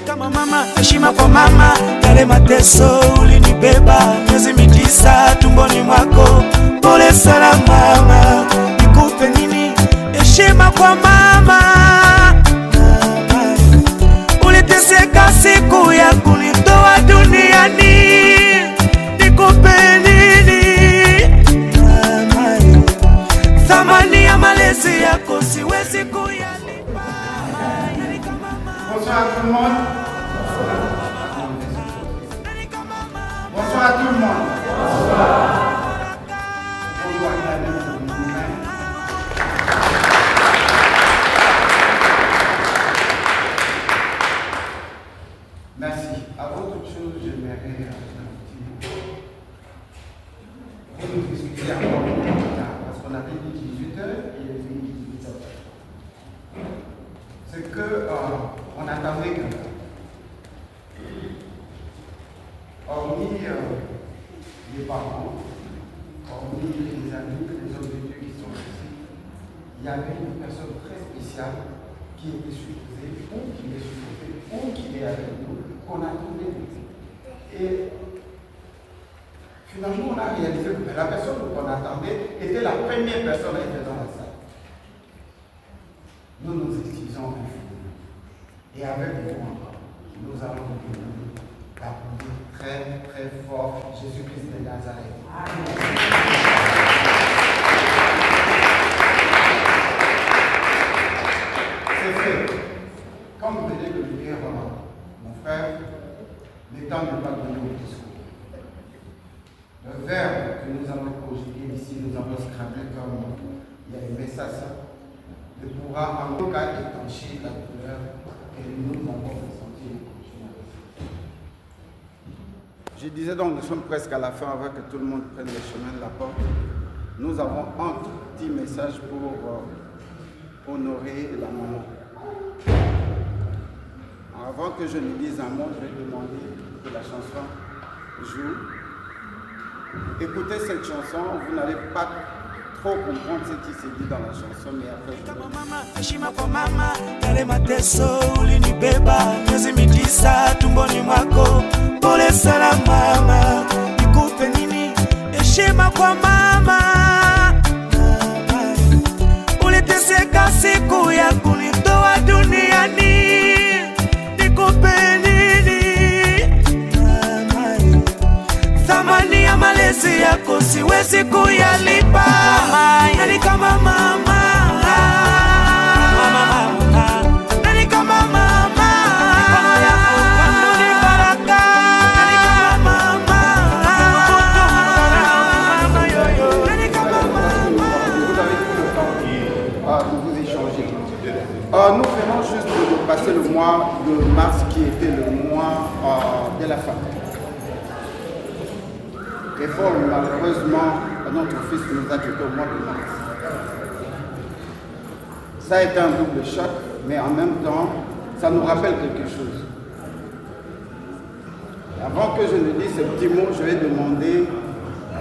Kama mama, heshima kwa mama, yale mateso ulinibeba miezi 9 tumboni mwako. Pole sana mama, nikupe nini? Heshima kwa mama. Uliteseka siku ya kunitoa duniani, nikupe nini? Thamani ya malezi yako siwezi kuyalipa. Bonsoir à tout le monde. Bonsoir à tout le monde. Merci. Avant toute chose, j'aimerais vous discuter encore parce qu'on avait dit 18h et il est fini 18h. C'est que on attendait que, hormis les parents, hormis les amis, les hommes de Dieu qui sont ici, il y avait une personne très spéciale qui était supposée, ou qui est supposée, ou qui est avec nous, qu'on attendait. Et finalement, on a réalisé que la personne qu'on attendait était la première personne à être dans la salle. Nous nous excusons infiniment. Et avec vous, nous allons applaudir très très fort Jésus-Christ de Nazareth. C'est fait. Comme vous venez de le dire, mon frère, le temps n'est pas donné au discours. Le verbe que nous avons conjugué ici, nous avons scramblé comme il y a un message, ne pourra en aucun cas étancher la douleur que nous avons ressentie. Je disais donc, nous sommes presque à la fin avant que tout le monde prenne le chemin de la porte. Nous avons un tout petit message pour honorer la maman. Avant que je ne dise un mot, je vais demander que la chanson joue. Écoutez cette chanson, vous n'allez pas trop comprendre ce qui se dit dans la chanson, mais après je vais... Mama, heshima kwa mama, yale mateso ulinibeba miezi 9 tumboni mwako. Pole sana mama, nikupe nini? Heshima kwa mama. Uliteseka siku ya kunitoa duniani, nikupe nini? Thamani ya malezi yako siwezi kuyalipa. Nani kama mama? Nani kama mama? Ni baraka. Nani kama mama? Nani kama mama? Vous vous échangez. Nous venons juste de passer le mois de mars qui était le mois de la femme. Et fort malheureusement, notre fils nous a quittés au mois de mars. Ça a été un double choc, mais en même temps, ça nous rappelle quelque chose. Et avant que je ne dise ce petit mot, je vais demander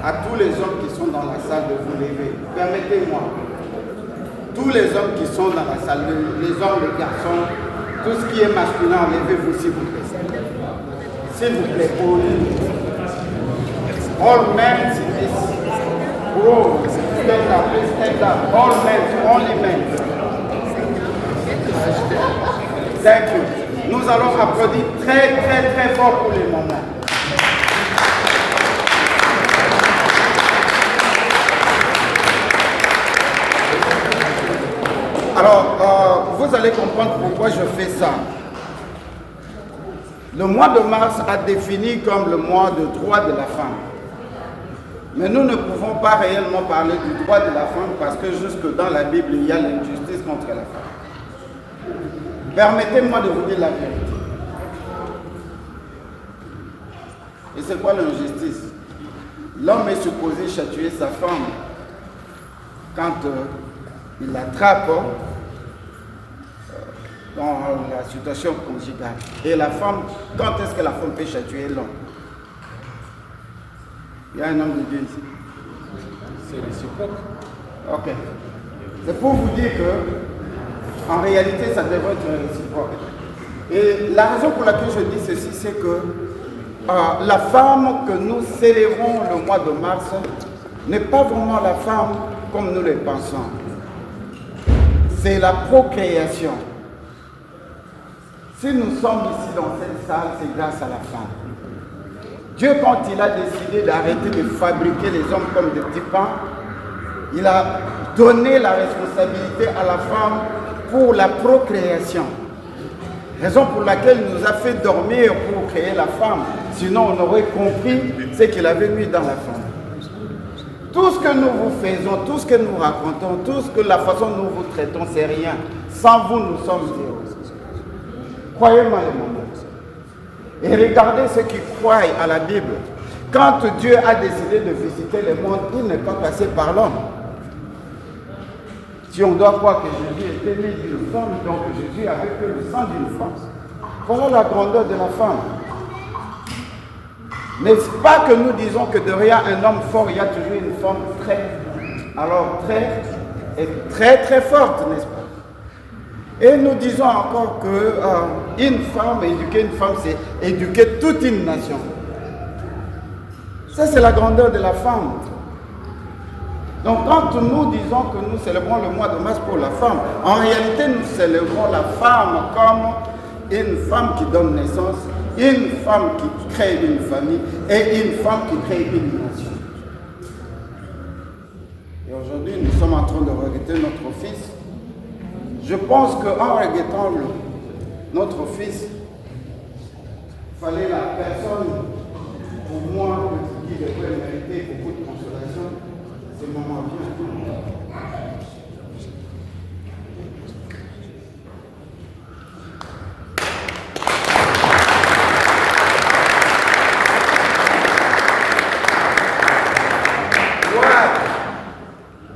à tous les hommes qui sont dans la salle de vous lever. Permettez-moi. Tous les hommes qui sont dans la salle, les hommes, les garçons, tout ce qui est masculin, levez-vous s'il vous plaît. S'il vous plaît, pour nous. All men, bro, stand up, please stand up. All men, only men. Thank you. Nous allons applaudir très très très fort pour les moments. Alors, vous allez comprendre pourquoi je fais ça. Le mois de mars a défini comme le mois de droit de la femme. Mais nous ne pouvons pas réellement parler du droit de la femme parce que jusque dans la Bible, il y a l'injustice contre la femme. Permettez-moi de vous dire la vérité. Et c'est quoi l'injustice? L'homme est supposé châtier sa femme quand il l'attrape dans la situation conjugale. Et la femme, quand est-ce que la femme peut châtier l'homme? Il y a un homme de Dieu ici. C'est réciproque. Ok. C'est pour vous dire que, en réalité, ça devrait être réciproque. Et la raison pour laquelle je dis ceci, c'est que la femme que nous célébrons le mois de mars n'est pas vraiment la femme comme nous le pensons. C'est la procréation. Si nous sommes ici dans cette salle, c'est grâce à la femme. Dieu, quand il a décidé d'arrêter de fabriquer les hommes comme des petits pains, il a donné la responsabilité à la femme pour la procréation. Raison pour laquelle il nous a fait dormir pour créer la femme. Sinon, on aurait compris ce qu'il avait mis dans la femme. Tout ce que nous vous faisons, tout ce que nous racontons, tout ce que la façon dont nous vous traitons, c'est rien. Sans vous, nous sommes zéro. Croyez-moi les mamans. Et regardez ceux qui croient à la Bible. Quand Dieu a décidé de visiter le monde, il n'est pas passé par l'homme. Si on doit croire que Jésus était né d'une femme, donc Jésus avait que le sang d'une femme. Voilà la grandeur de la femme. N'est-ce pas que nous disons que derrière un homme fort, il y a toujours une femme très forte, n'est-ce pas? Et nous disons encore que éduquer une femme, c'est éduquer toute une nation. Ça, c'est la grandeur de la femme. Donc, quand nous disons que nous célébrons le mois de mars pour la femme, en réalité, nous célébrons la femme comme une femme qui donne naissance, une femme qui crée une famille et une femme qui crée une nation. Et aujourd'hui, nous sommes en train de regretter notre fils. Je pense qu'en regrettant notre fils, il fallait la personne, pour moi, qui devrait mériter beaucoup de consolation, c'est maman bien.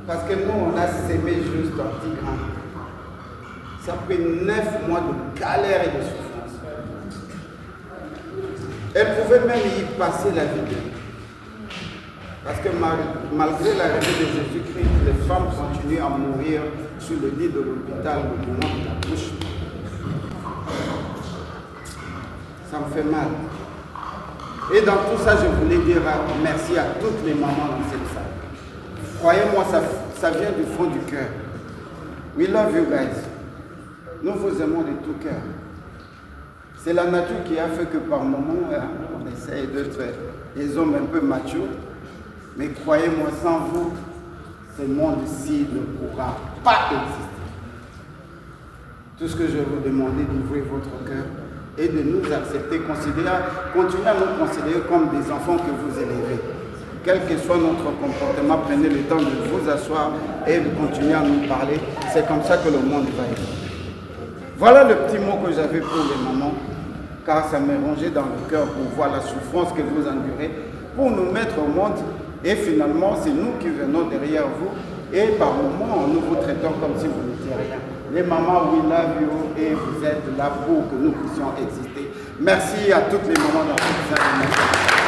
Parce que nous, on a sémé juste un petit grain. Ça fait 9 mois de galère et de souffrance. Elle pouvait même y passer la vie. Parce que malgré l'arrivée de Jésus-Christ, les femmes continuent à mourir sur le lit de l'hôpital au moment de la couche. Ça me fait mal. Et dans tout ça, je voulais dire merci à toutes les mamans dans cette salle. Croyez-moi, ça vient du fond du cœur. We love you guys. Nous vous aimons de tout cœur. C'est la nature qui a fait que par moments, on essaye d'être des hommes un peu machos. Mais croyez-moi, sans vous, ce monde-ci ne pourra pas exister. Tout ce que je vous demande, d'ouvrir votre cœur et de nous accepter, continuer à nous considérer comme des enfants que vous élevez. Quel que soit notre comportement, prenez le temps de vous asseoir et de continuer à nous parler. C'est comme ça que le monde va évoluer. Voilà le petit mot que j'avais pour les mamans, car ça m'est rongé dans le cœur pour voir la souffrance que vous endurez, pour nous mettre au monde. Et finalement, c'est nous qui venons derrière vous. Et par moments, nous vous traitons comme si vous n'étiez rien. Les mamans, we love you et vous êtes là pour que nous puissions exister. Merci à toutes les mamans dans cette salle.